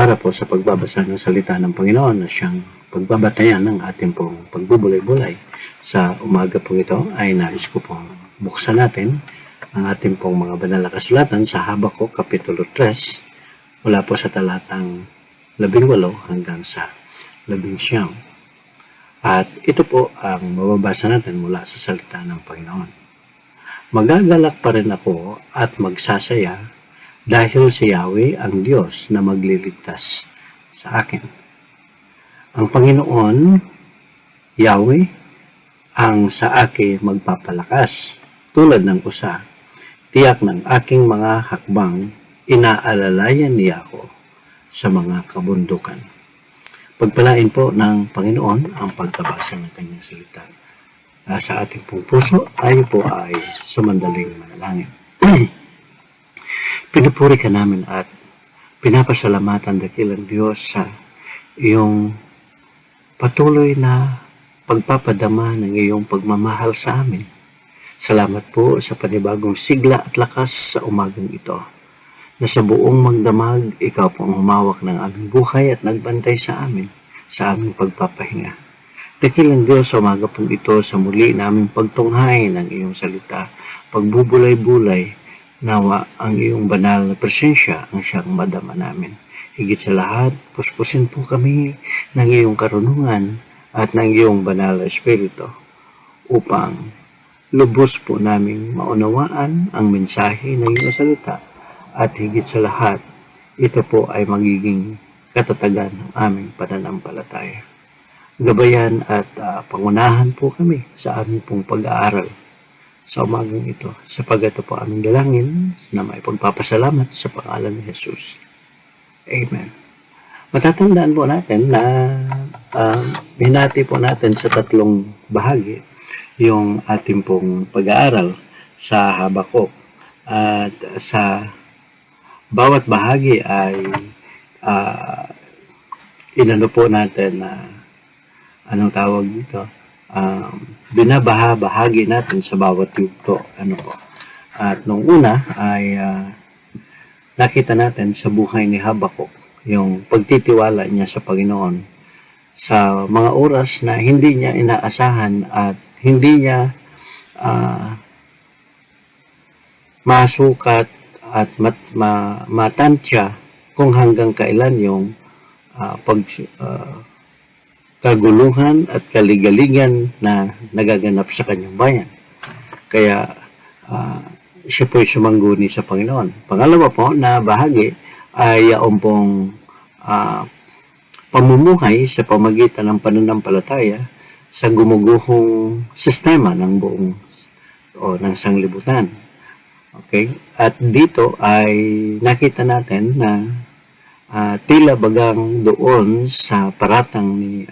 para po sa pagbabasa ng salita ng Panginoon na siyang pagbabatayan ng ating pong pagbubulay-bulay. Sa umaga po ito ay nais ko pong buksan natin ang ating pong mga banal na kasulatan sa Habakuk Kapitulo 3 mula po sa talatang 18 hanggang sa 19. At ito po ang mababasa natin mula sa salita ng Panginoon. Magagalak pa rin ako at magsasaya dahil si Yahweh ang Diyos na magliligtas sa akin. Ang Panginoon, Yahweh, ang sa akin magpapalakas. Tulad ng usa, tiyak ng aking mga hakbang, inaalalayan niya ako sa mga kabundukan. Pagpalain po ng Panginoon ang pagkabasa ng kanyang salita. Sa ating pong puso, tayo po ay sumandaling manalangin. Pinupuri ka namin at pinapasalamatan dakilang Diyos sa iyong patuloy na pagpapadama ng iyong pagmamahal sa amin. Salamat po sa panibagong sigla at lakas sa umagang ito, na sa buong magdamag, ikaw po ang humawak ng aming buhay at nagbantay sa amin, sa aming pagpapahinga. Dakilang Diyos, sa umaga pong ito, sa muli naming pagtunghay ng iyong salita, pagbubulay-bulay, nawa ang iyong banal na presensya ang siyang madama namin. Higit sa lahat, puspusin po kami ng iyong karunungan at ng iyong banal na espiritu upang lubos po naming maunawaan ang mensahe ng iyong salita. At higit sa lahat, ito po ay magiging katatagan ng aming pananampalataya. Gabayan at pangunahan po kami sa aming pong pag-aaral sa umagang ito. Sapagat ito po aming dalangin na may pagpapasalamat sa pangalan ni Jesus. Amen. Matatandaan po natin na hinati po natin sa tatlong bahagi yung ating pong pag-aaral sa Habakuk. At sa bawat bahagi ay inano po natin na anong tawag dito, binabaha-bahagi natin sa bawat yugto. At nung una ay nakita natin sa buhay ni Habakuk yung pagtitiwala niya sa Panginoon sa mga oras na hindi niya inaasahan at hindi niya masukat at matansya kung hanggang kailan yung kaguluhan at kaligaligan na nagaganap sa kanyang bayan. Kaya siya po'y sumangguni sa Panginoon. Pangalawa po na bahagi ay yaong pong pamumuhay sa pamagitan ng pananampalataya sa gumuguhong sistema ng buong o ng sanglibutan. Okay? At dito ay nakita natin na tila bagang doon sa paratang ni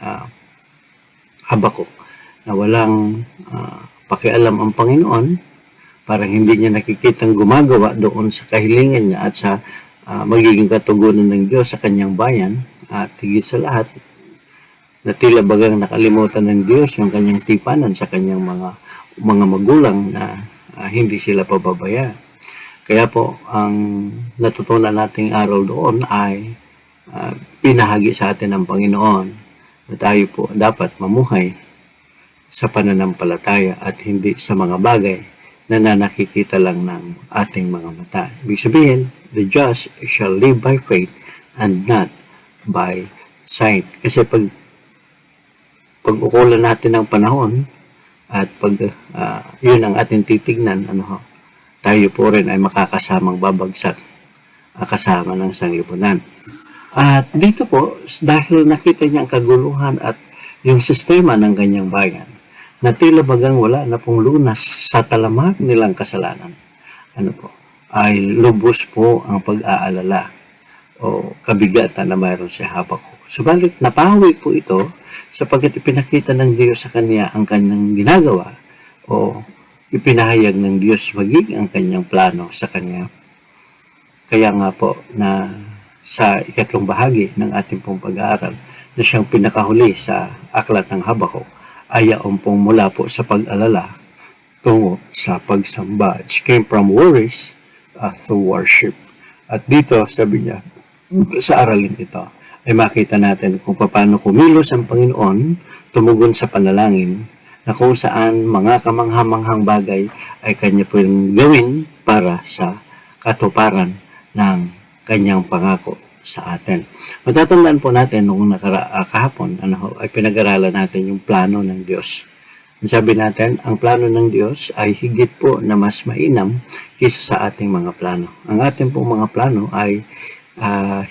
Habakuk na walang pakialam ang Panginoon, parang hindi niya nakikitang gumagawa doon sa kahilingan niya at sa magiging katugunan ng Diyos sa kanyang bayan. At higit sa lahat, na tila bagang nakalimutan ng Diyos yung kanyang tipanan sa kanyang mga magulang na hindi sila pababayaan. Kaya po, ang natutunan nating aral doon ay pinahagi sa atin ng Panginoon na tayo po dapat mamuhay sa pananampalataya at hindi sa mga bagay na nakikita lang ng ating mga mata. Ibig sabihin, the just shall live by faith and not by sight. Kasi pag-ukulan natin ng panahon at pag yun ang ating titignan, tayo po rin ay makakasamang babagsak kasama ng sanglibutan. At dito po, dahil nakita niya ang kaguluhan at yung sistema ng kanyang bayan, na tila bagang wala na pong lunas sa talamak nilang kasalanan, ay lubos po ang pag-aalala o kabigatan na mayroon si Habakuk. Subalit napahawi po ito sapagkat ipinakita ng Diyos sa kanya ang kanyang ginagawa o ipinahayag ng Diyos maging ang kanyang plano sa kanya. Kaya nga po na sa ikatlong bahagi ng ating pong pag-aaral na siyang pinakahuli sa aklat ng Habakuk ay yaong pong mula po sa pag-alala tungo sa pagsamba. It came from worries to worship. At dito sabi niya, Sa aralin ito ay makita natin kung paano kumilos ang Panginoon tumugon sa panalangin na kung saan mga kamanghamanghang bagay ay kanya pwedeng gawin para sa katuparan ng kanyang pangako sa atin. Matatandaan po natin nung kahapon ay pinag-aralan natin yung plano ng Diyos. Sabi natin, ang plano ng Diyos ay higit po na mas mainam kaysa sa ating mga plano. Ang ating pong mga plano ay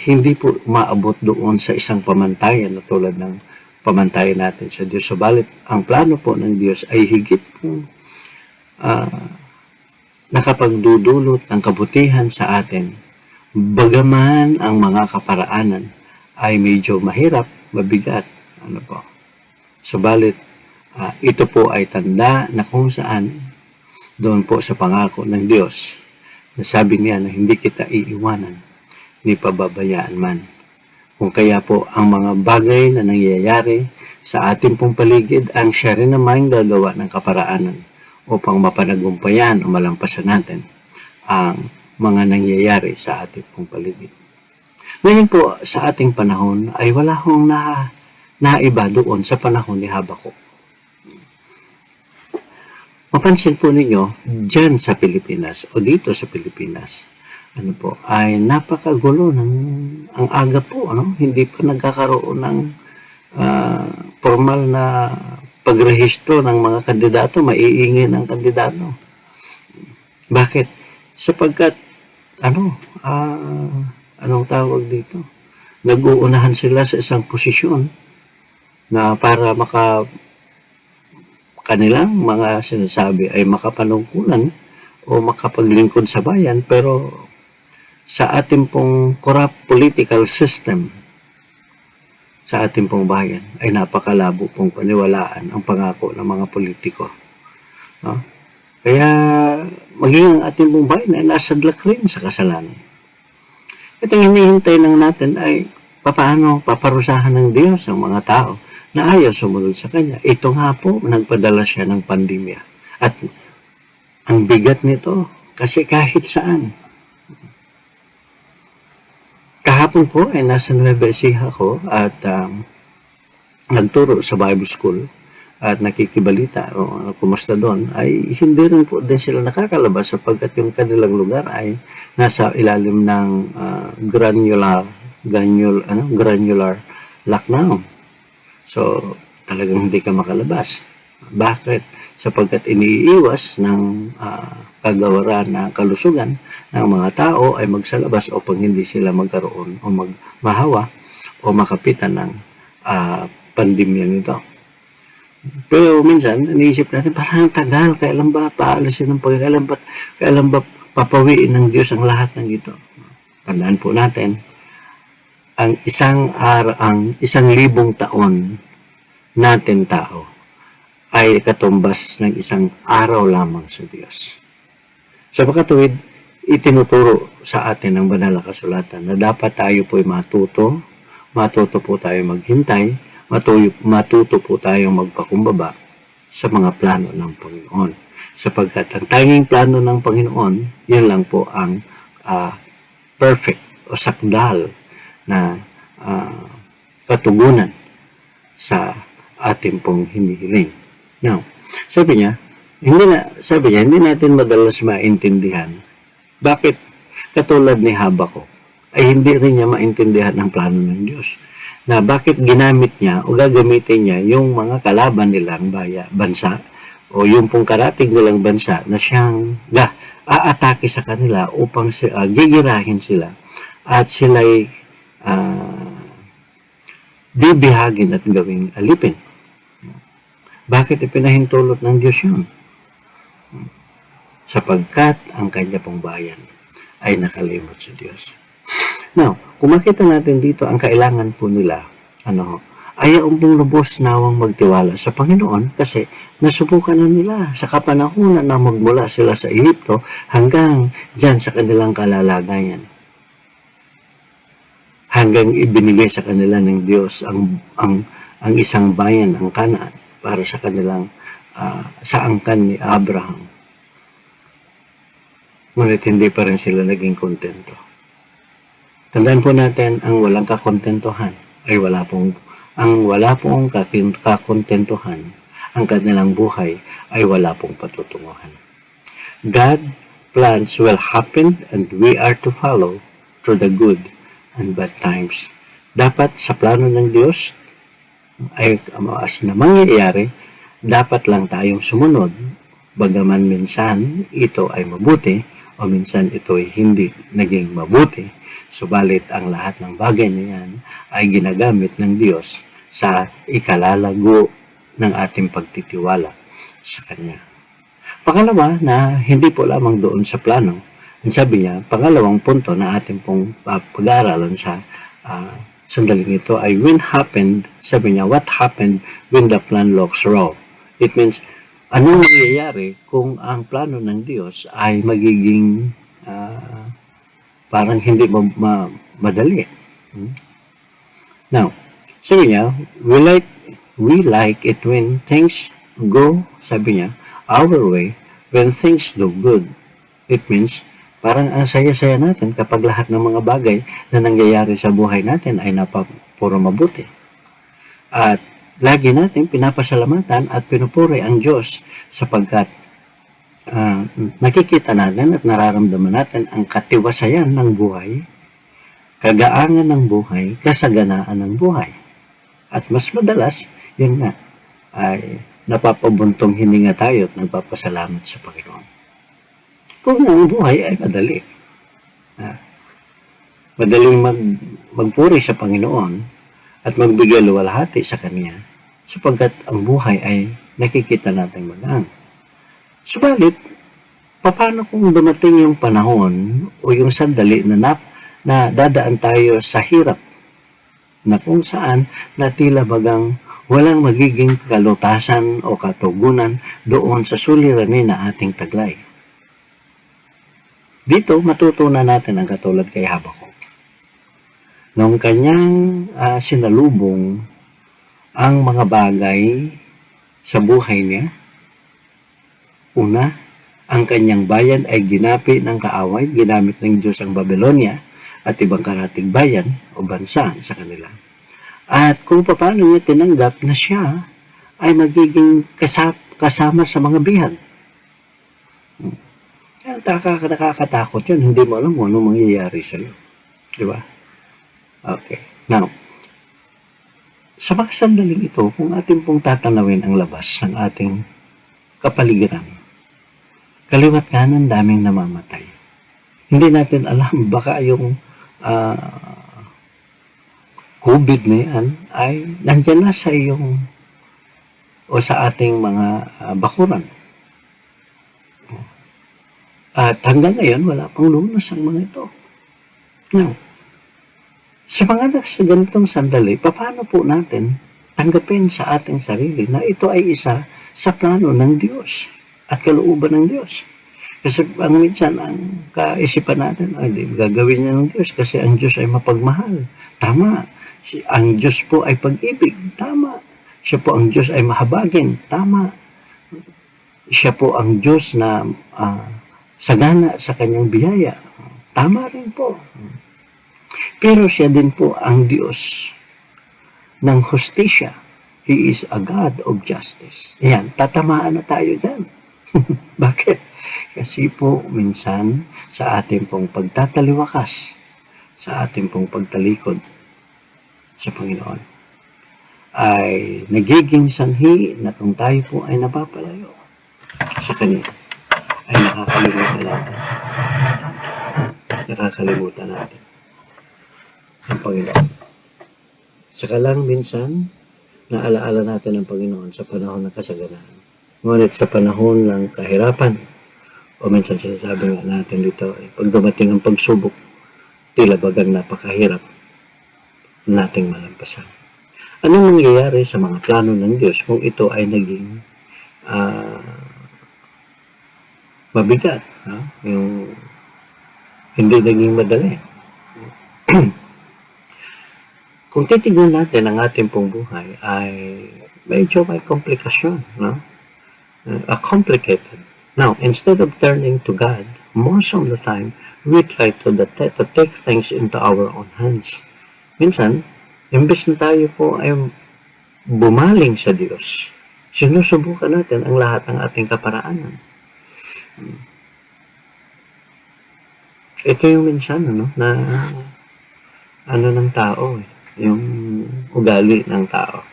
hindi po maabot doon sa isang pamantayan na tulad ng pamantayan natin sa Diyos. Subalit, ang plano po ng Diyos ay higit po nakapagdudulot ng kabutihan sa atin. Bagaman ang mga kaparaanan ay medyo mahirap, mabigat. Subalit, ito po ay tanda na kung saan doon po sa pangako ng Diyos na sabi niya na hindi kita iiwanan ni pababayaan man. Kung kaya po ang mga bagay na nangyayari sa ating pong paligid ang siya rin naman gagawa ng kaparaanan upang mapanagumpayan o malampasan natin ang mga nangyayari sa ating pong paligid. Ngayon po sa ating panahon ay wala hong naiba doon sa panahon ni Habakuk. Mapansin po ninyo, dyan sa Pilipinas o dito sa Pilipinas, ay napakagulo ang aga po, hindi pa nagkakaroon ng formal na pagrehistro ng mga kandidato, maiingin ang kandidato. Bakit? Sapagkat, anong tawag dito? Nag-uunahan sila sa isang posisyon na para kanilang mga sinasabi ay makapanungkulan o makapaglingkod sa bayan, pero sa ating pong corrupt political system sa ating pong bayan ay napakalabo pong paniwalaan ang pangako ng mga politiko. Kaya maging ang ating pong bayan ay nasadlak rin sa kasalanan. At ang hinihintay lang natin ay paano paparusahan ng Diyos ang mga tao na ayaw sumunod sa Kanya. Ito nga po, nagpadala siya ng pandemya. At ang bigat nito, kasi kahit saan. Kahapon po ay nasa Nueva Ecija ko at nagturo sa Bible School at nakikibalita o kumusta doon, ay hindi rin po din sila nakakalabas sapagkat yung kanilang lugar ay nasa ilalim ng granular lockdown. So, talagang hindi ka makalabas. Bakit? Sapagkat iniiwas ng kagawaran na kalusugan ng mga tao ay magsalabas upang hindi sila magkaroon o mahawa o makapitan ng pandemya nito. Pero minsan, iniisip natin, parang tagal, kailan ba paalisin ng pagkakailan, kailan ba papawiin ng Diyos ang lahat ng ito? Tandaan po natin, ang 1,000 taon natin tao ay katumbas ng isang araw lamang sa Diyos. Sa makatuwid, itinuturo sa atin ng banal na kasulatan na dapat tayo po'y matuto po tayo maghintay, matuto po tayo magpakumbaba sa mga plano ng Panginoon. Sapagkat ang tanging plano ng Panginoon, yun lang po ang perfect o sakdal na katugunan sa ating pong hinihiling. Now, sabi niya, hindi natin madalas maintindihan bakit katulad ni Habakuk ay hindi rin niya maintindihan ang plano ng Diyos. Na bakit ginamit niya o gagamitin niya yung mga kalaban nilang bansa o yung pong karating nilang bansa na siyang aatake sa kanila upang gigirahin sila at sila'y bibihagin at gawing alipin. Bakit ipinahintulot ng Diyos yun? Sapagkat ang kanya pong bayan ay nakalimot sa Diyos. Now, kung makita natin dito ang kailangan po nila, ayaw pong lubos nawang magtiwala sa Panginoon kasi nasubukan na nila sa kapanahunan na magmula sila sa Ehipto hanggang dyan sa kanilang kalalagayan. Hanggang ibinigay sa kanila ng Diyos ang isang bayan, ang Kanaan, para sa kanilang sa angkan ni Abraham. Ngunit hindi pa rin sila naging kontento. Tandaan po natin, ang walang kakontentuhan ay wala pong kakontentuhan, ang kanilang buhay ay wala pong patutunguhan. God plans will happen and we are to follow through the good and bad times. Dapat sa plano ng Diyos ay as na mangyayari, dapat lang tayong sumunod, bagaman minsan ito ay mabuti o minsan ito ay hindi naging mabuti. Subalit ang lahat ng bagay na yan ay ginagamit ng Diyos sa ikalalago ng ating pagtitiwala sa Kanya. Pangalawa na hindi po lamang doon sa plano. Sabi niya, pangalawang punto na ating pong pag-aaralan sa sandaling ito ay when happened, sabi niya, what happened when the plan looks wrong? It means, anong mangyayari kung ang plano ng Diyos ay magiging parang hindi madali. Now, sabi niya, we like it when things go, sabi niya, our way, when things do good. It means, parang ang saya-saya natin kapag lahat ng mga bagay na nangyayari sa buhay natin ay puro mabuti. At lagi natin pinapasalamatan at pinupuri ang Diyos sapagkat nakikita natin at nararamdaman natin ang katiwasayan ng buhay, kagaangan ng buhay, kasaganaan ng buhay. At mas madalas, yun nga, ay napapabuntong hininga tayo at nagpapasalamat sa Panginoon. Kung ang buhay ay madali. Madaling magpuri sa Panginoon at magbigay luwalhati sa Kanya sapagkat ang buhay ay nakikita natin magaan. Subalit, paano kung dumating yung panahon o yung sandali na dadaan tayo sa hirap na kung saan na tila bagang walang magiging kalutasan o katugunan doon sa suliranin na ating taglay. Dito, matutunan natin ang katulad kay Habakuk. Noong kanyang sinalubong ang mga bagay sa buhay niya, una, ang kanyang bayan ay ginapi ng kaaway, ginamit ng Diyos ang Babylonia at ibang karatig bayan o bansa sa kanila. At kung paano niya tinanggap na siya ay magiging kasama sa mga bihag. Nakakatakot yun. Hindi mo alam kung ano mangyayari sa'yo. Di ba? Okay. Now, sa mga sandaling ito, kung ating pong tatanawin ang labas ng ating kapaligiran, kaliwat kanan daming namamatay. Hindi natin alam, baka yung COVID na yan ay nandyan na sa iyong o sa ating mga bakuran. At hanggang ngayon, wala pang lunas ang mga ito. Now, sa mga sa ganitong sandali, paano po natin tanggapin sa ating sarili na ito ay isa sa plano ng Diyos at kalooban ng Diyos? Kasi minsan ang kaisipan natin, ay gagawin niya ng Diyos kasi ang Diyos ay mapagmahal. Tama. Ang Diyos po ay pag-ibig. Tama. Siya po ang Diyos ay mahabagin. Tama. Siya po ang Diyos na sagana sa kanyang biyaya. Tama rin po. Pero siya din po ang Diyos ng hustisya. He is a God of justice. Ayan, tatamaan na tayo dyan. Bakit? Kasi po minsan sa ating pong pagtataliwakas, sa ating pong pagtalikod sa Panginoon, ay nagiging sanhi na kung tayo po ay napapalayo sa Kanya, ay nakakalimutan natin ang Panginoon. Saka lang minsan, naalaala natin ang Panginoon sa panahon ng kasaganaan. Ngunit sa panahon ng kahirapan, o minsan sinasabi nga natin dito, pag dumating ang pagsubok, tila bagang napakahirap nating malampasan. Anong mangyayari sa mga plano ng Diyos kung ito ay naging mabigat? Yung hindi naging madali. Kung titignan natin ang ating pong buhay ay medyo may komplikasyon, no? Complicated. Now, instead of turning to God, most of the time, we try to take things into our own hands. Minsan, imbes na tayo po ay bumaling sa Diyos, sinusubukan natin ang lahat ng ating kaparaanan. Ito yung minsan na ng tao, yung ugali ng tao.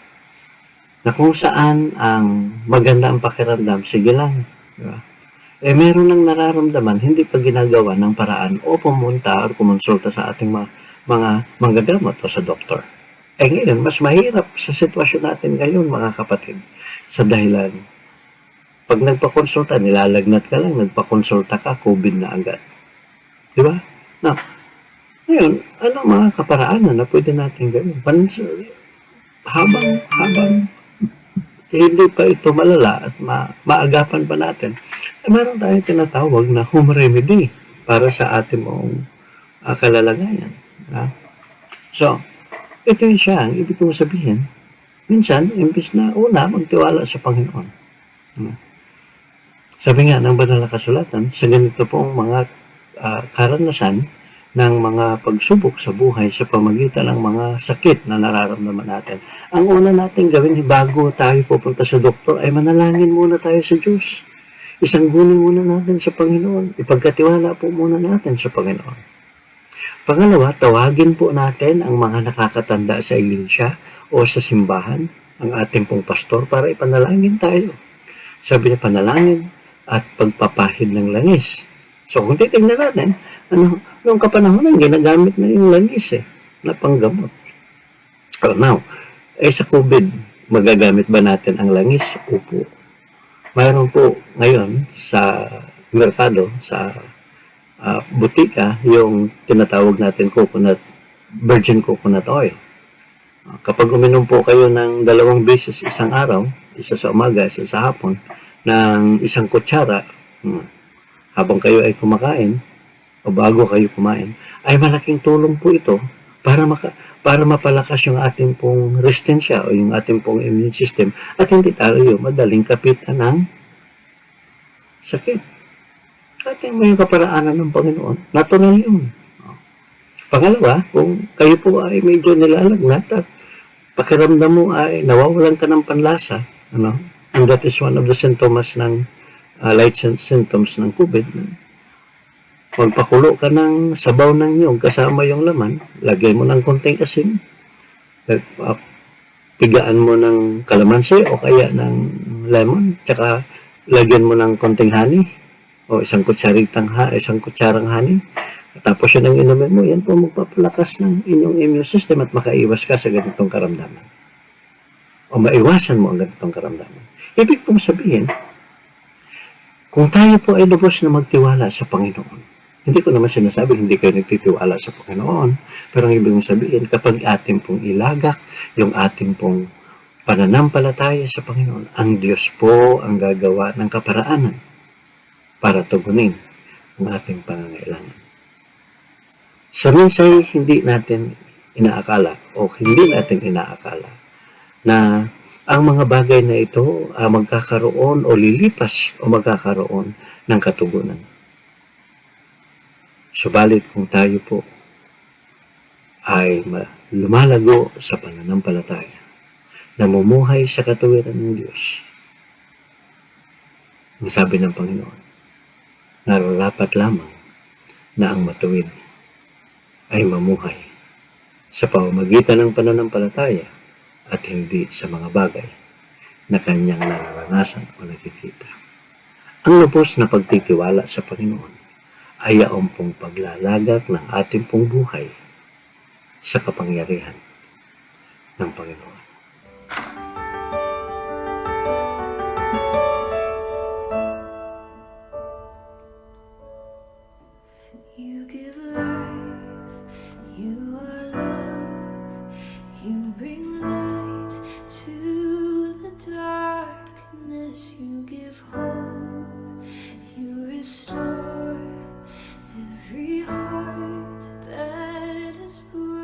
Na kung saan ang maganda ang pakiramdam, sige lang. Diba? Meron nang nararamdaman, hindi pa ginagawa ng paraan o pumunta o kumonsulta sa ating mga manggagamot o sa doktor. Ngayon, mas mahirap sa sitwasyon natin ngayon, mga kapatid, sa dahilan, pag nagpakonsulta, nilalagnat ka lang, nagpakonsulta ka, COVID na agad. Di ba? Now, ngayon, ano mga kaparaanan na pwede natin gawin? Habang hindi pa ito malala at maagapan pa natin, meron tayong tinatawag na home remedy para sa ating mong kalalagayan. So, ito yung siya, ang ibig kong sabihin, minsan, imbis na una, magtiwala sa Panginoon. Sabi nga ng banal na kasulatan, sa ganito pong mga karanasan ng mga pagsubok sa buhay sa pamagitan ng mga sakit na nararamdaman natin. Ang una natin gawin, bago tayo pupunta sa doktor, ay manalangin muna tayo sa Diyos. Isanggunin muna natin sa Panginoon. Ipagkatiwala po muna natin sa Panginoon. Pangalawa, tawagin po natin ang mga nakakatanda sa iglesia o sa simbahan, ang ating pong pastor, para ipanalangin tayo. Sabi niya, panalangin at pagpapahid ng langis. So kung titignan natin, noong kapanahonan, ginagamit na yung langis na panggamot. Now, sa COVID, magagamit ba natin ang langis? Opo. Mayroon po ngayon sa merkado, sa butika, yung tinatawag natin virgin coconut oil. Kapag uminom po kayo ng 2 beses isang araw, isa sa umaga, isa sa hapon, ng 1 kutsara, habang kayo ay kumakain, o bago kayo kumain, ay malaking tulong po ito para mapalakas yung ating pong resistensya o yung ating pong immune system at hindi tayo madaling kapitan ng sakit. Ating may kaparaanan ng Panginoon. Natural yun. Pangalawa, kung kayo po ay medyo nilalagnat at pakiramdam mo ay nawawalan ka ng panlasa, and that is one of the symptoms ng light symptoms ng COVID, magpakulo ka ng sabaw ng nyog kasama yung laman, lagay mo ng konting asin, pigaan mo ng kalamansi o kaya ng lemon, tsaka lagyan mo ng konting honey, o isang kutsarang honey, tapos yun ang inumin mo, yan po magpapalakas ng inyong immune system at makaiwas ka sa ganitong karamdaman. O maiwasan mo ang ganitong karamdaman. Ibig pong sabihin, kung tayo po ay lubos na magtiwala sa Panginoon, hindi ko naman sinasabi hindi kayo nagtitiwala sa Panginoon, pero ang ibig sabihin, kapag ating pong ilagak yung ating pong pananampalataya sa Panginoon, ang Diyos po ang gagawa ng kaparaanan para tugunin ang ating pangangailangan. Sa minsay, hindi natin inaakala na ang mga bagay na ito magkakaroon o lilipas o magkakaroon ng katugunan. Subalit kung tayo po ay lumalago sa pananampalataya, namumuhay sa katuwiran ng Diyos, ang sabi ng Panginoon, nararapat lamang na ang matuwid ay mamuhay sa pamamagitan ng pananampalataya at hindi sa mga bagay na kanyang nararanasan o nakikita. Ang lubos na pagtitiwala sa Panginoon ay yaong pong paglalagak ng ating pong buhay sa kapangyarihan ng Panginoon. You give life, you are love, you bring light to the darkness, you give hope, you restore every heart that is broken.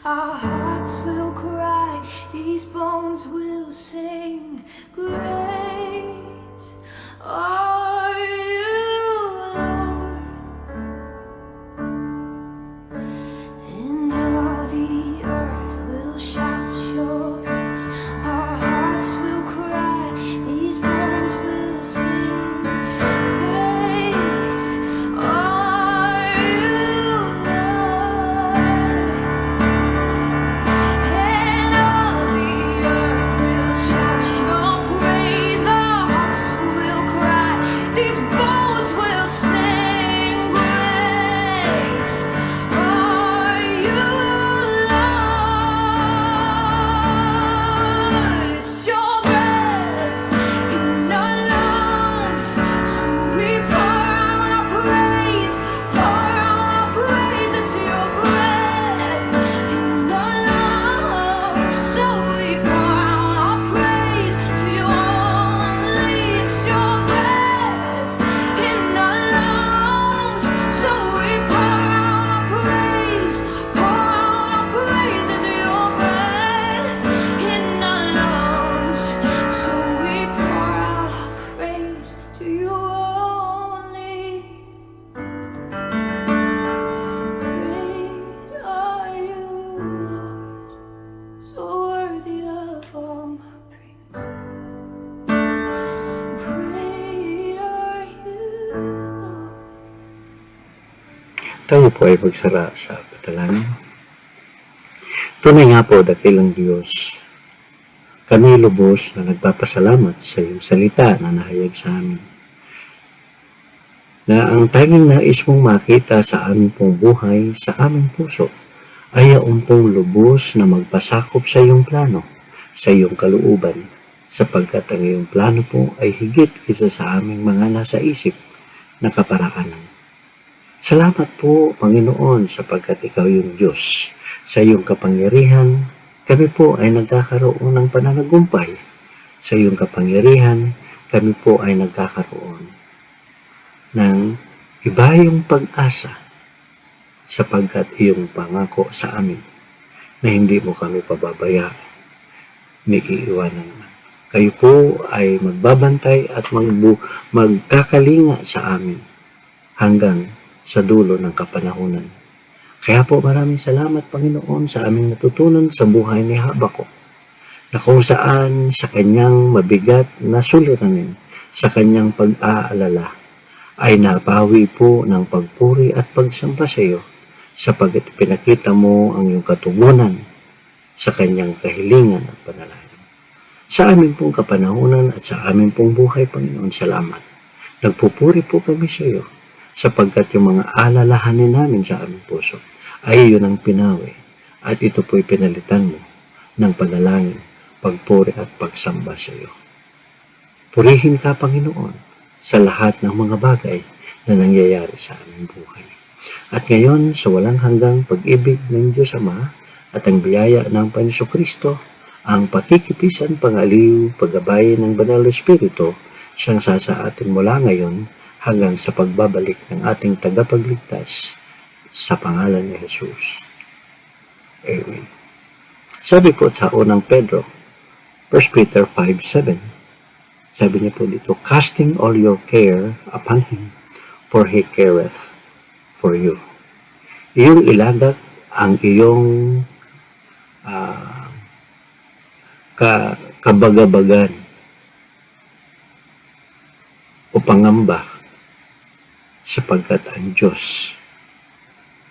Our hearts will cry, these bones will sing. Great are you, Lord, and all the earth will shout your praise. Our hearts will cry, these bones will sing. Great are you, Lord, and all the earth will shout your praise. Our hearts will cry, these bones will sing. Great are you, Lord. It's your breath in our lungs, so we pour out our praise, pour out our praise. It's your breath in our lungs, so we pour out our praise to you only. It's your breath in our lungs, so we pour out our praise, pour out our praise. It's your breath in our lungs, so we pour out our praise to you only. Great are you, Lord, so worthy of all my praise. Great are you, Lord. Tayo po ay magsara sa panalangin. Tunay nga po, dakilang Diyos, kami lubos na nagpapasalamat sa iyong salita na nahayag sa amin. Na ang tanging nais mong makita sa aming pong buhay, sa aming puso, ay ang pong lubos na magpasakop sa iyong plano, sa iyong kalooban, sapagkat ang iyong plano po ay higit isa sa aming mga nasa isip na kaparaanan. Salamat po, Panginoon, sapagkat ikaw yung Diyos. Sa iyong kapangyarihan, kami po ay nagkakaroon ng pananagumpay. Sa iyong kapangyarihan, kami po ay nagkakaroon ng ibayong pag-asa, sapagkat iyong pangako sa amin na hindi mo kami pababayaan ni iiwanan man. Kayo po ay magbabantay at magkakalinga sa amin hanggang sa dulo ng kapanahunan. Kaya po maraming salamat, Panginoon, sa aming natutunan sa buhay ni Habakuk, na kung saan sa kanyang mabigat na suliranin, sa kanyang pag-aalala, ay napawi po ng pagpuri at pagsamba sa iyo, sapagkat pinakita mo ang iyong katugunan sa kanyang kahilingan at panalangin. Sa aming pong kapanahunan at sa aming pong buhay, Panginoon, salamat. Nagpupuri po kami sa iyo, sapagkat yung mga alalahanin namin sa aming puso ay yun ang pinawi, at ito po'y pinalitan mo ng panalangin, pagpuri at pagsamba sa iyo. Purihin ka, Panginoon, sa lahat ng mga bagay na nangyayari sa aming buhay. At ngayon, sa walang hanggang pag-ibig ng Diyos Ama at ang biyaya ng Panginoon Kristo, ang pakikipisan, pangaliw, paggabay ng Banal na Espiritu, siyang sa atin mula ngayon hanggang sa pagbabalik ng ating tagapagligtas sa pangalan ni Jesus. Amen. Sabi po sa unang Pedro, 1 Peter 5:7, sabi niya po dito, casting all your care upon Him, for He careth for you. Iyong ilagak ang iyong kabagabagan o pangamba, sapagkat ang Diyos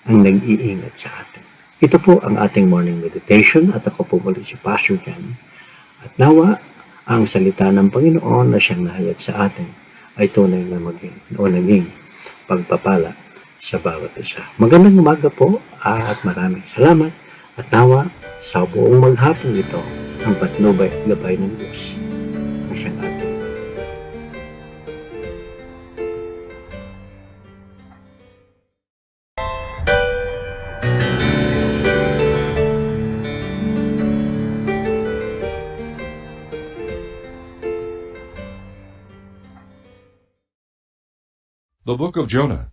ang nag-iingat sa atin. Ito po ang ating morning meditation at ako po muli si Pastor Jan. At nawa, ang salita ng Panginoon na siyang nahayag sa atin ay tunay na naging pagpapala sa bawat isa. Magandang umaga po at maraming salamat. At nawa, sa buong maghapon ito, ang patnubay at gabay ng Diyos ang siyang atin. The Book of Jonah.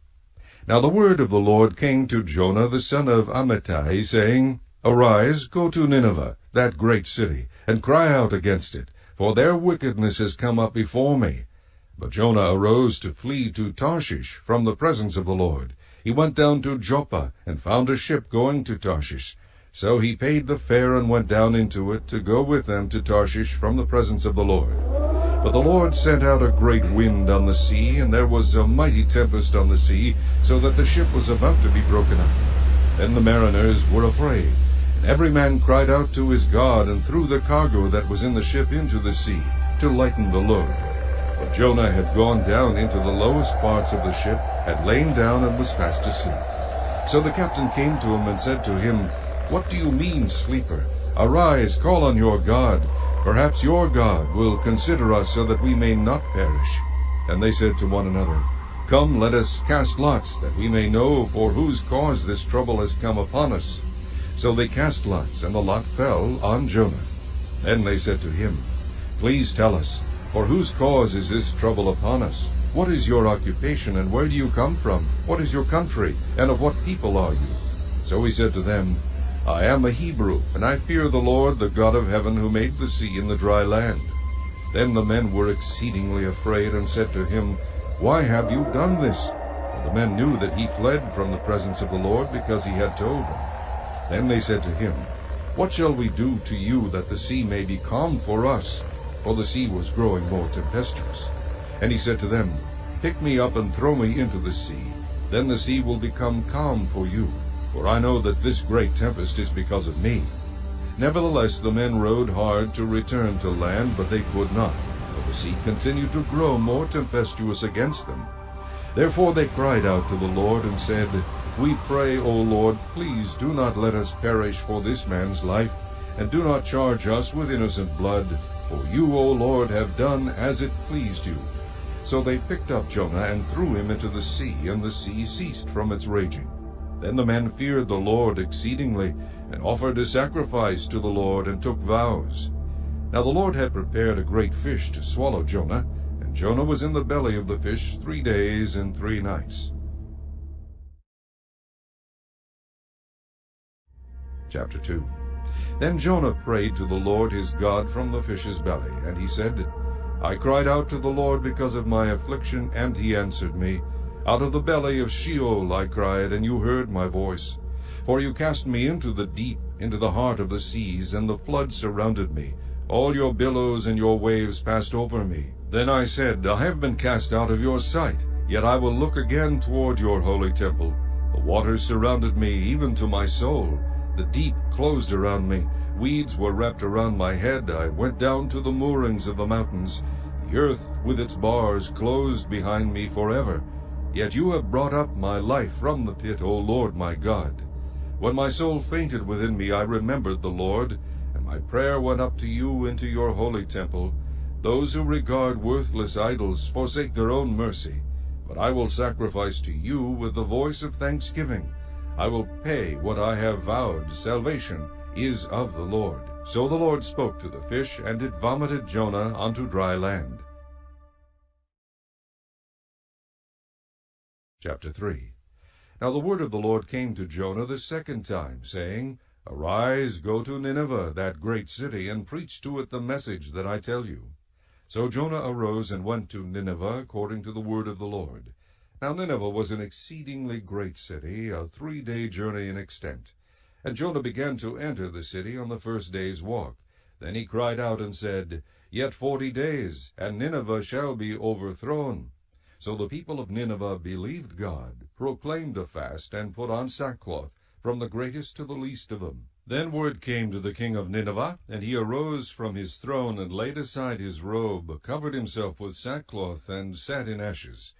Now the word of the Lord came to Jonah the son of Amittai, saying, Arise, go to Nineveh, that great city, and cry out against it, for their wickedness has come up before me. But Jonah arose to flee to Tarshish from the presence of the Lord. He went down to Joppa, and found a ship going to Tarshish. So he paid the fare and went down into it to go with them to Tarshish from the presence of the Lord. But the Lord sent out a great wind on the sea, and there was a mighty tempest on the sea, so that the ship was about to be broken up. Then the mariners were afraid, and every man cried out to his God, and threw the cargo that was in the ship into the sea, to lighten the load. But Jonah had gone down into the lowest parts of the ship, had lain down, and was fast asleep. So the captain came to him and said to him, What do you mean, sleeper? Arise, call on your God. Perhaps your God will consider us, so that we may not perish. And they said to one another, Come, let us cast lots, that we may know for whose cause this trouble has come upon us. So they cast lots, and the lot fell on Jonah. Then they said to him, Please tell us, for whose cause is this trouble upon us? What is your occupation, and where do you come from? What is your country, and of what people are you? So he said to them, I am a Hebrew, and I fear the Lord, the God of heaven, who made the sea and the dry land. Then the men were exceedingly afraid, and said to him, Why have you done this? For the men knew that he fled from the presence of the Lord, because he had told them. Then they said to him, What shall we do to you, that the sea may be calm for us? For the sea was growing more tempestuous. And he said to them, Pick me up and throw me into the sea. Then the sea will become calm for you. For I know that this great tempest is because of me. Nevertheless the men rowed hard to return to land, but they could not, for the sea continued to grow more tempestuous against them. Therefore they cried out to the Lord, and said, We pray, O Lord, please do not let us perish for this man's life, and do not charge us with innocent blood, for you, O Lord, have done as it pleased you. So they picked up Jonah and threw him into the sea, and the sea ceased from its raging. Then the men feared the Lord exceedingly, and offered a sacrifice to the Lord, and took vows. Now the Lord had prepared a great fish to swallow Jonah, and Jonah was in the belly of the fish 3 days and 3 nights. Chapter 2. Then Jonah prayed to the Lord his God from the fish's belly, and he said, I cried out to the Lord because of my affliction, and he answered me. Out of the belly of Sheol I cried, and you heard my voice. For you cast me into the deep, into the heart of the seas, and the flood surrounded me. All your billows and your waves passed over me. Then I said, I have been cast out of your sight, yet I will look again toward your holy temple. The waters surrounded me, even to my soul. The deep closed around me. Weeds were wrapped around my head. I went down to the moorings of the mountains. The earth with its bars closed behind me forever. Yet you have brought up my life from the pit, O Lord my God. When my soul fainted within me, I remembered the Lord, and my prayer went up to you into your holy temple. Those who regard worthless idols forsake their own mercy, but I will sacrifice to you with the voice of thanksgiving. I will pay what I have vowed. Salvation is of the Lord. So the Lord spoke to the fish, and it vomited Jonah onto dry land. Chapter 3. Now the word of the Lord came to Jonah the second time, saying, Arise, go to Nineveh, that great city, and preach to it the message that I tell you. So Jonah arose and went to Nineveh according to the word of the Lord. Now Nineveh was an exceedingly great city, a 3-day journey in extent. And Jonah began to enter the city on the first day's walk. Then he cried out and said, Yet 40 days, and Nineveh shall be overthrown. So the people of Nineveh believed God, proclaimed a fast, and put on sackcloth, from the greatest to the least of them. Then word came to the king of Nineveh, and he arose from his throne, and laid aside his robe, covered himself with sackcloth, and sat in ashes.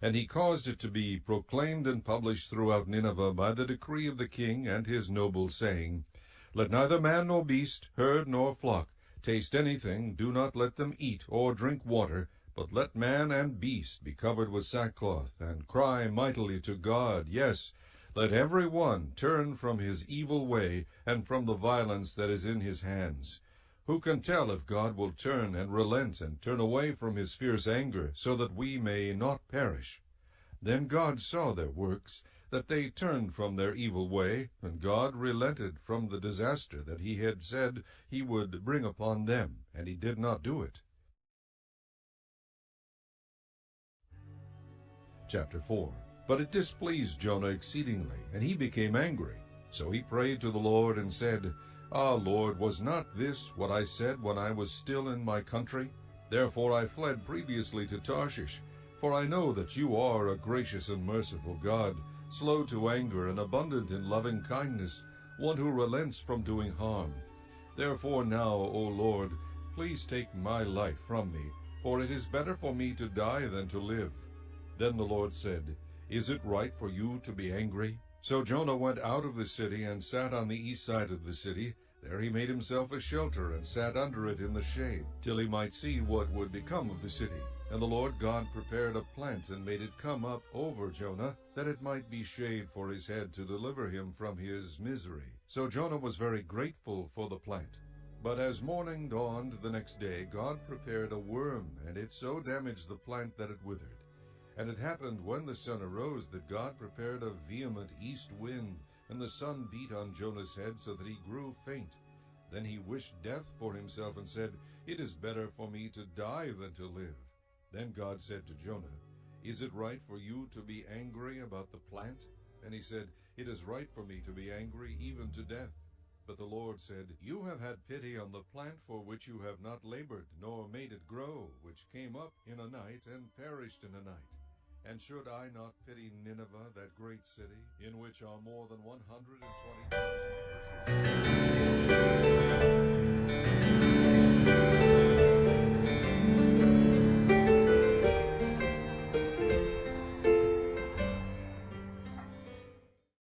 And he caused it to be proclaimed and published throughout Nineveh by the decree of the king and his nobles, saying, Let neither man nor beast, herd nor flock, taste anything, do not let them eat or drink water, but let man and beast be covered with sackcloth, and cry mightily to God. Yes, let every one turn from his evil way, and from the violence that is in his hands. Who can tell if God will turn and relent, and turn away from his fierce anger, so that we may not perish? Then God saw their works, that they turned from their evil way, and God relented from the disaster that he had said he would bring upon them, and he did not do it. Chapter 4. But it displeased Jonah exceedingly, and he became angry. So he prayed to the Lord, and said, Ah, Lord, was not this what I said when I was still in my country? Therefore I fled previously to Tarshish. For I know that you are a gracious and merciful God, slow to anger and abundant in loving kindness, one who relents from doing harm. Therefore now, O Lord, please take my life from me, for it is better for me to die than to live. Then the Lord said, Is it right for you to be angry? So Jonah went out of the city and sat on the east side of the city. There he made himself a shelter and sat under it in the shade, till he might see what would become of the city. And the Lord God prepared a plant and made it come up over Jonah, that it might be shade for his head to deliver him from his misery. So Jonah was very grateful for the plant. But as morning dawned the next day, God prepared a worm, and it so damaged the plant that it withered. And it happened when the sun arose that God prepared a vehement east wind, and the sun beat on Jonah's head so that he grew faint. Then he wished death for himself and said, It is better for me to die than to live. Then God said to Jonah, Is it right for you to be angry about the plant? And he said, It is right for me to be angry even to death. But the Lord said, You have had pity on the plant for which you have not labored, nor made it grow, which came up in a night and perished in a night. And should I not pity Nineveh, that great city, in which are more than 120,000 persons?